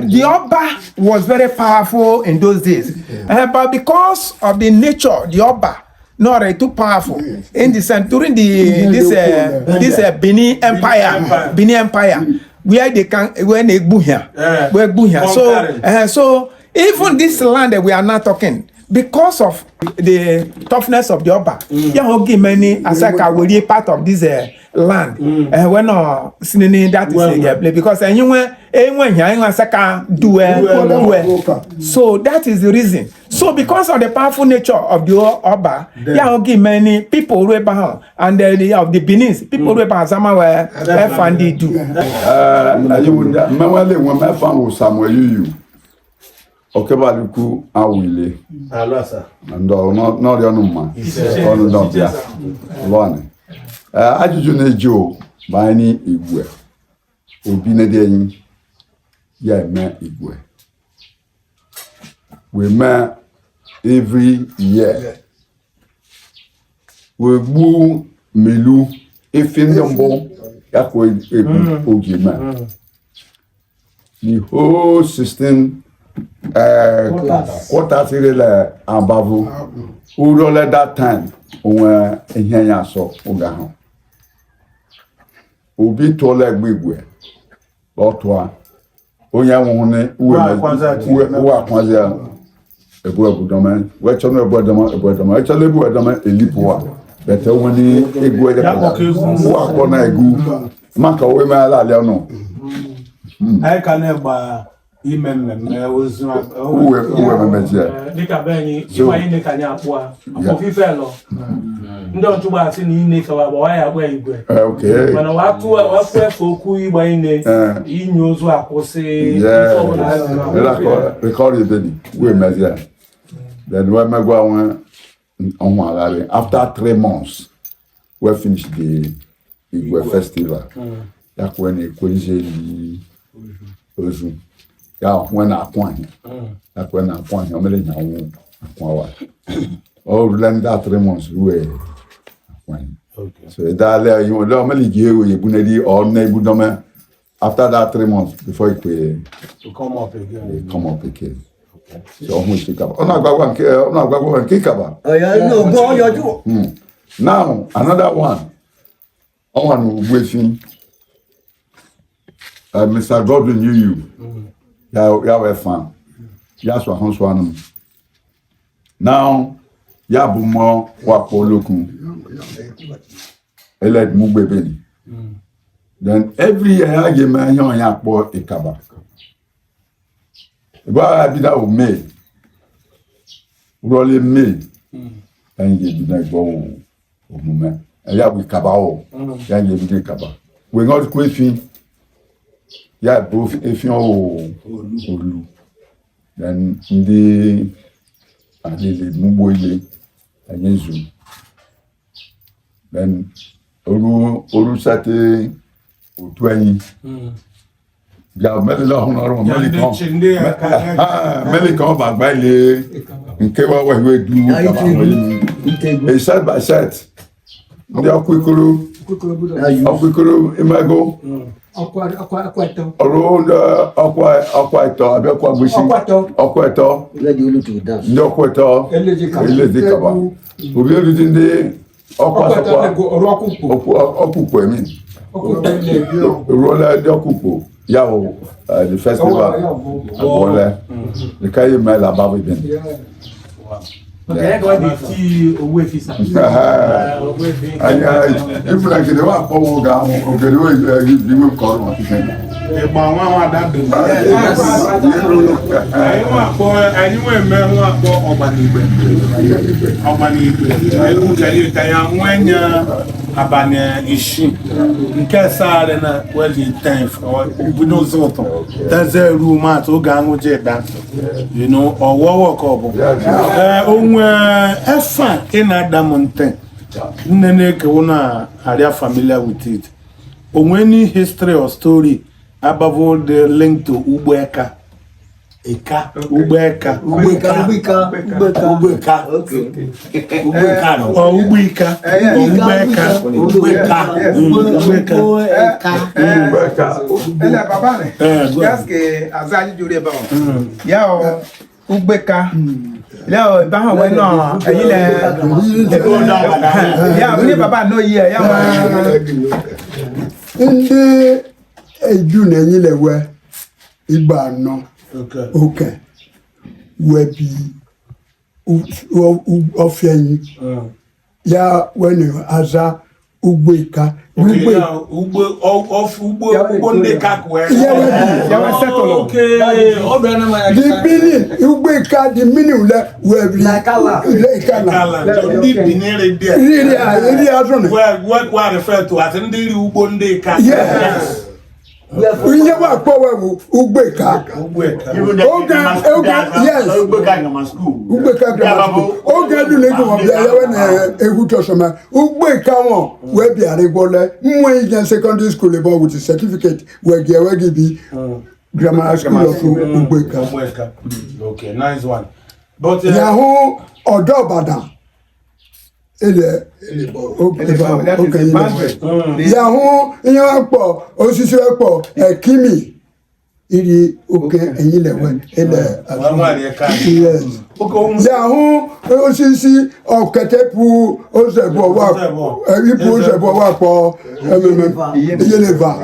The Oba was very powerful in those days, but because of the nature, the Oba not too powerful in the sense during this Benin Empire, where they can when they go here, so even this land that we are now talking. Because of the toughness of the Oba, give many Asaka will be part of this land. We're not seeing that is because anyone Asaka do. So that is the reason. So because of the powerful nature of the Oba, give many people who and of the Benin people who Sama were FND do. Okebaluku awile. Alasa. Ndo no ri onuma. Onu don bia. Lone. Ajuju na ejo ba ni igwe. Obi na de yin. Ya eme igwe. We ma every year. We bu melu efindembo yakwo ebu ogima. The whole system quarter le Abavo who roll at that time when here so oga obi to leg gbegwe lotwa onya won we akwanza ebu abudoma we chono ebu adoma chale ebu adoma elipoa bete woni egu eja wo akona egu maka we ma ala ale no ai kana gba imemme ozu uwe memeje dika benyi iwa ine kanya apua apofife lo ndo ntuba ati ni ine ka wa wa ya gba igwe okay mana wa foku igba ine inyo ozu akwose record it then we measure then we me go on after 3 months we finish the igwe festival yakwen ekwenje ozu ya when I point that when I point I'm letting you know oh then that 3 months we okay so that you know normally you bunedi or nebudome after that 3 months before it to come up again okay so how much kaba ona gbagwa kaba no go yoju now another one Ugwefin Mr. Godwin knew you. Ya were fan. Ya so hanso now ya bu mo wa polokun. Eled mugbebeni. Then every year I give me yon ya po ikaba. Ba bi da o May. Role May. And ye bi na go o mume. Ya bu ikaba o. Ya ye bi ikaba. We not Ugwefin. Yeah, both if you know, then the Muboye and Yezu. Then Olu Sate 20. Yeah, Melicon back by in Kewa where we do a side by side. They are quickly imago. Around Aquaito, Abekwa Bushi, Aquaito, no Quato, Elizabeth. We will be in the Okukwemi. Roller Dokupo, Yao, the festival, the Kayi Mela Abavo. Okay, go ahead see owe fisa. If like the one for go, okay, you will call me. E gba wa da do. Anyway me wa po Obanigbe. Eku kali tanya nwenya abane ishi. Nke sare na weli time for obuno zoto. That's a room at oga anuje da. You know, or work obo. Efa in Adamonten. Nene Kuna are familiar with it. Any history or story above all the link to Ubweka. Eka, Ubeka. Okay. Ubeka no. Or Ubeka. Ela baba ne. Just que azaji jure ba. Ya o Ubeka. Ya ba ha we no eyi le. Ya ni baba no ye ya ma. Ndị edu na enyi lewe igba anọ. Okay. Webi ofenyi. Ya when aza Ugbeka. Ugbo ndị kakwe. Ya we settle. Okay. The meaning Ugbeka the meaning le webi. Lekala. Ndị binere there. Really azone. What refer to as ndị ugbo ndị kakwe. Yes. Onye wa akpọwa bụ Ugbeka. Yes. Ugbeka grammar school. Oge du na ego bia ya we na egwu tosoma. Ugbeka won we bia re gbole. Nwe igen secondary school about with certificate we gi bi grammar school of Ugbeka. Okay, nice one. But Yaho Odo Badan. Ele Yaho yan po osisi po Ekimi iri oke eyin lewe ele yes Yaho osisi oketepu ozebo wa ipu ozebo wa po yeleva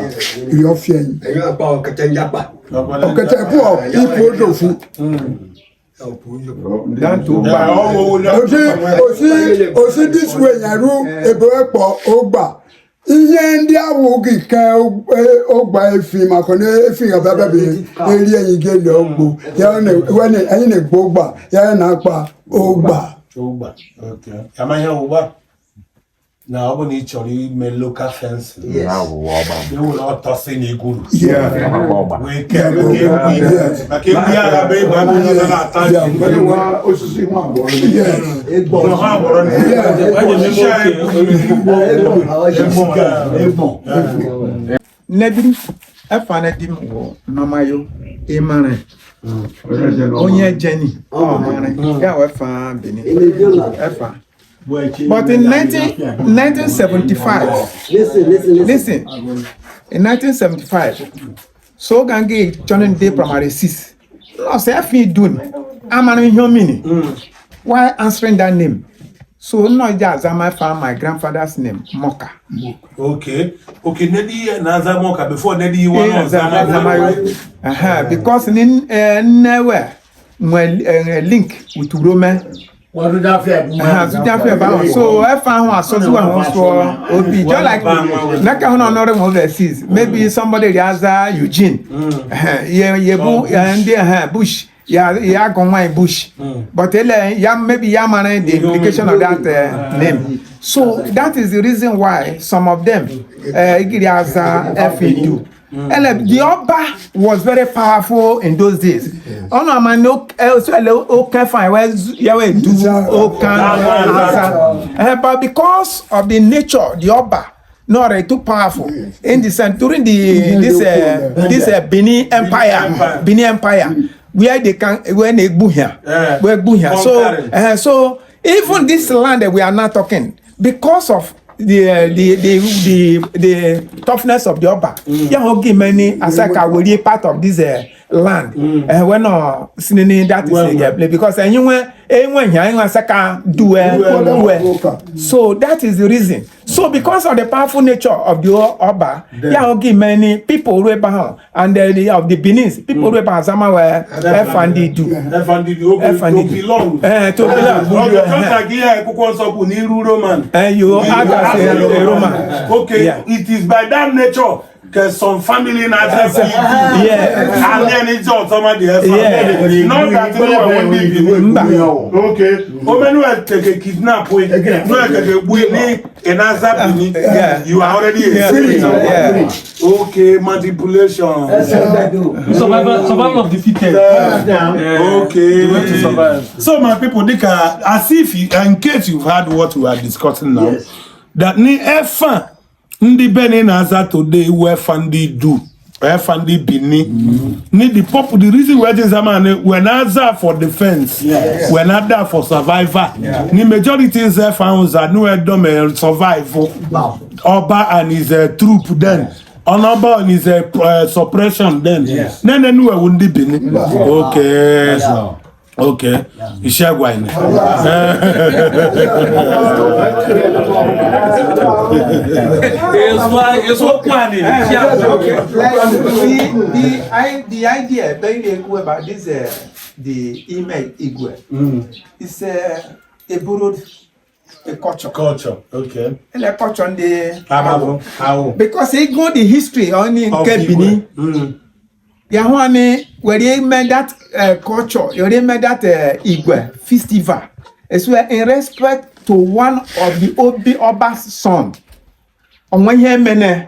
iri ofien Eyin pa oketenjapa. oketepu ipu ozofu osi this way yaru ebewepo ogba ihe ndị awụ gị ka ogba efi maka na efi gabababe eri enyi gele ogbo ya na wene anyị na-egbo ogba ya na-akpa ogba okay. Amanya ogba na ọ bụ na ị chọrọ ime local fence. Yes. Ewu na ọ tọsị na iguru. Wee ke maka egwu ya ga-abụ ịgba abụ na na-ata ji. Osisi nwa agbọrọ. Ụlọ ha agbọrọ na Nebiri efane dim wo namayo emare. Onye Jenny. Ya we fa Benin. Efa. But in 1975, listen, in 1975, so gange joining the primary 6. No, say I feel doing. I'm an inhumane. Why answering that name? So no, just I found my grandfather's name, Moka. Okay. Nedi Naza Moka before Nedi you want Zamayo. Because in nowhere, link with Roman. So I found one so obi just like like another overseas. Maybe somebody has Eugene. Bush. Yeah, going Bush. But maybe man the implication of that name. So that is the reason why some of them has FAU. The Oba was very powerful in those days. Oh no, man, no, okay, fine. But because of the nature, the Oba, not too powerful. In the during this Benin Empire, where they can when they buya. So even this land that we are not talking, because of the toughness of the Oba. Yeah, give many asaka will be part of this land. When sinning that is because anyone asaka do so that is the reason. So because of the powerful nature of the Oba, yeah, give many people and of the Benin people Zama were FND do. FND belong. To belong. You are Roman. Okay, yeah. It is by that nature because some family in Africa, and then it's all somebody else. Not that anyone will be. Okay, when you take a kidnap, you are already a okay, manipulation. Survival of the fittest. Okay, so my people, as if in case you've heard what we are discussing now. That ni efa ndi Benin aza today we fandi do Fandi Bini. Need the pop. The reason why this man we're not there for defense. We're not there for survivor. The majority is there found that no one survive. Oba and his troop then. Honorable and his suppression then. Then we wouldn't be. Okay. Okay. Iṣẹ́ àgbà ni. It's what planning. The idea very about this the email Igwe. It's a borrowed a culture. Okay. And a culture on the Abavo. How? because he go the history only in Kebini. Yahwani where they made that culture, they made that Igwe festival. It's where in respect to one of the Oba's son. On one year mene.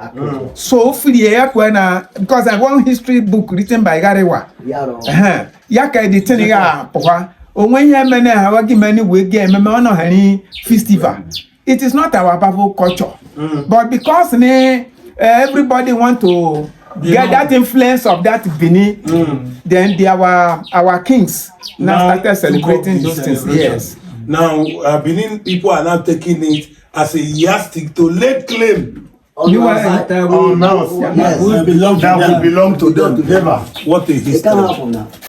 So free when because I want history book written by Garewa. Yaka the teniga poha. On one year mene hawagi many we game no any festival. It is not our Abavo culture. But because everybody want to get that influence of that Benin, then our kings now started celebrating those things. Yes. Now Benin people are now taking it as a yardstick to lay claim. Yes. That will belong to them. What a history.